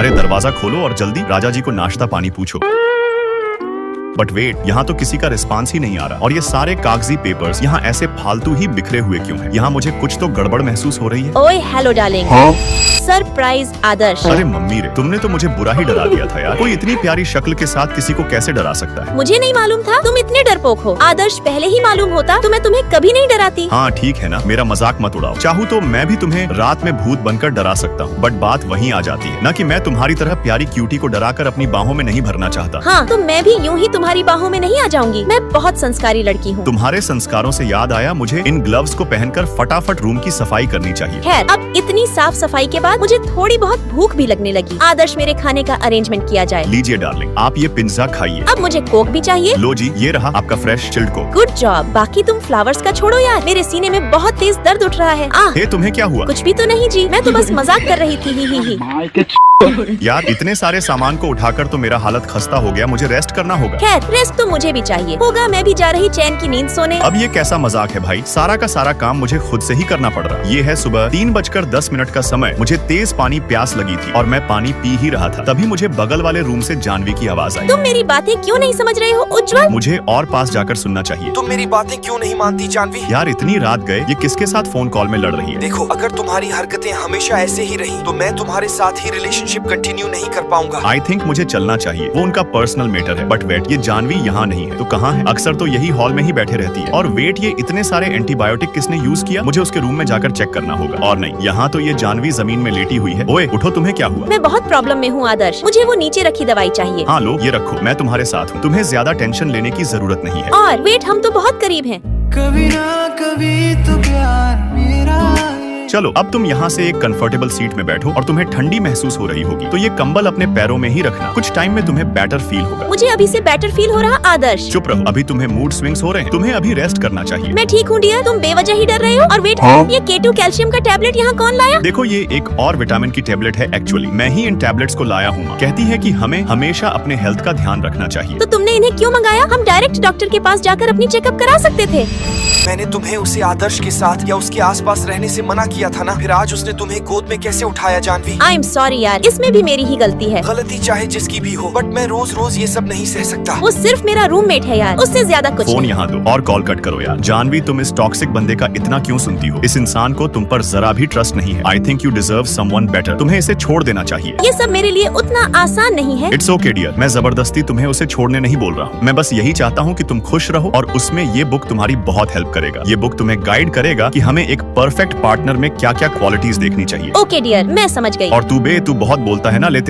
अरे दरवाजा खोलो और जल्दी राजा जी को नाश्ता पानी पूछो। बट वेट, यहाँ तो किसी का रिस्पांस ही नहीं आ रहा और ये सारे कागजी पेपर्स यहाँ ऐसे फालतू ही बिखरे हुए क्यों हैं? यहाँ मुझे कुछ तो गड़बड़ महसूस हो रही है। ओए हेलो डार्लिंग। सरप्राइज आदर्श। अरे मम्मी रे, तुमने तो मुझे बुरा ही डरा दिया था यार। कोई इतनी प्यारी शक्ल के साथ किसी को कैसे डरा सकता है? मुझे नहीं मालूम था तुम इतने डरपोक हो। आदर्श पहले ही मालूम होता तो मैं तुम्हें कभी नहीं डराती। हाँ ठीक है ना, मेरा मजाक मत उड़ाओ। चाहूँ तो मैं भी तुम्हें रात में भूत बनकर डरा सकता हूँ, बट बात वहीं आ जाती है ना कि मैं तुम्हारी तरह प्यारी क्यूटी को डराकर अपनी बाहों में नहीं भरना चाहता। हाँ, तो मैं भी यूं ही तुम्हारी बाहों में नहीं आ जाऊंगी। मैं बहुत संस्कारी लड़की हूँ। तुम्हारे संस्कारों से याद आया, मुझे इन ग्लव्स को पहनकर फटाफट रूम की सफाई करनी चाहिए। खैर, अब इतनी साफ सफाई के बाद मुझे थोड़ी बहुत भूख भी लगने लगी। आदर्श मेरे खाने का अरेंजमेंट किया जाए। लीजिए डार्लिंग, आप ये पिज्जा खाइए। अब मुझे कोक भी चाहिए। लो जी, ये रहा आपका fresh chilled Coke. Good job. बाकी तुम फ्लावर्स का छोड़ो यार, मेरे सीने में बहुत तेज दर्द उठ रहा है। हे, तुम्हें क्या हुआ? कुछ भी तो नहीं जी, मैं तो बस मजाक कर रही थी। ही। यार इतने सारे सामान को उठाकर तो मेरा हालत खस्ता हो गया, मुझे रेस्ट करना होगा। खैर, रेस्ट तो मुझे भी चाहिए होगा। मैं भी जा रही चैन की नींद सोने। अब ये कैसा मजाक है भाई? सारा का सारा काम मुझे खुद से ही करना पड़ रहा। ये है सुबह 3:10 का समय। मुझे तेज पानी प्यास लगी थी और मैं पानी पी ही रहा था, तभी मुझे बगल वाले रूम से जानवी की आवाज आई। तुम मेरी बातें क्यों नहीं समझ रहे हो उज्जवल? मुझे और पास जाकर सुनना चाहिए। तुम मेरी बातें क्यों नहीं मानती जानवी? यार इतनी रात गए, ये किसके साथ फोन कॉल में लड़ रही है? देखो, अगर तुम्हारी हरकतें हमेशा ऐसे ही रही तो मैं तुम्हारे साथ ही रिलेशनशिप कंटिन्यू नहीं कर पाऊंगा। आई थिंक मुझे चलना चाहिए, वो उनका पर्सनल मैटर है। बट वेट, ये जानवी यहाँ नहीं है तो कहाँ है? अक्सर तो यही हॉल में ही बैठे रहती है। और वेट, ये इतने सारे एंटीबायोटिक किसने यूज किया? मुझे उसके रूम में जाकर चेक करना होगा। और नहीं, यहाँ तो ये जानवी जमीन में लेटी हुई है। ओए उठो, तुम्हें क्या हुआ? मैं बहुत प्रॉब्लम में हूँ आदर्श, मुझे वो नीचे रखी दवाई चाहिए। हाँ लो, ये रखो, मैं तुम्हारे साथ हूँ, तुम्हें ज्यादा टेंशन लेने की जरूरत नहीं है। और वेट, हम तो बहुत करीब हैं। कभी ना कभी तो प्यार मेरा। चलो अब तुम यहाँ से एक कंफर्टेबल सीट में बैठो और तुम्हें ठंडी महसूस हो रही होगी तो ये कंबल अपने पैरों में ही रखना। कुछ टाइम में तुम्हें बेटर फील होगा। मुझे अभी से बेटर फील हो रहा आदर्श। चुप रहो, अभी तुम्हें मूड स्विंग्स हो रहे हैं, तुम्हें अभी रेस्ट करना चाहिए। मैं ठीक हूँ डियर, तुम बेवजह ही डर रहे हो। और वेट, ये K2 कैल्शियम का टैबलेट यहाँ कौन लाया? देखो, ये एक और विटामिन की टैबलेट है। एक्चुअली मैं ही इन टैबलेट्स को लाया हूँ। कहती है कि हमें हमेशा अपने हेल्थ का ध्यान रखना चाहिए। तो तुमने इन्हें क्यों मंगाया? हम डायरेक्ट डॉक्टर के पास जाकर अपनी चेकअप करा सकते थे। मैंने तुम्हें उसे आदर्श के साथ या उसके आसपास रहने से मना किया था ना, फिर आज उसने तुम्हें गोद में कैसे उठाया जानवी? आई एम सॉरी यार, इसमें भी मेरी ही गलती है। गलती चाहे जिसकी भी हो, बट मैं रोज रोज ये सब नहीं सह सकता। वो सिर्फ मेरा रूममेट है यार, उससे ज्यादा कुछ फोन नहीं। यहाँ दो और कॉल कट करो यार। जानवी, तुम इस टॉक्सिक बंदे का इतना क्यों सुनती हो? इस इंसान को तुम पर जरा भी ट्रस्ट नहीं है। I think you deserve someone better. तुम्हें इसे छोड़ देना चाहिए। ये सब मेरे लिए उतना आसान नहीं है। इट्स ओके डियर, मैं जबरदस्ती तुम्हें उसे छोड़ने नहीं बोल रहा हूँ। मैं बस यही चाहता हूँ कि तुम खुश रहो और उसमें ये बुक तुम्हारी बहुत हेल्प करेगा। ये बुक तुम्हें गाइड करेगा कि हमें एक परफेक्ट पार्टनर में क्या क्या क्वालिटीज देखनी चाहिए। ओके डियर, मैं समझ गई। और तू बहुत बोलता है ना, लेते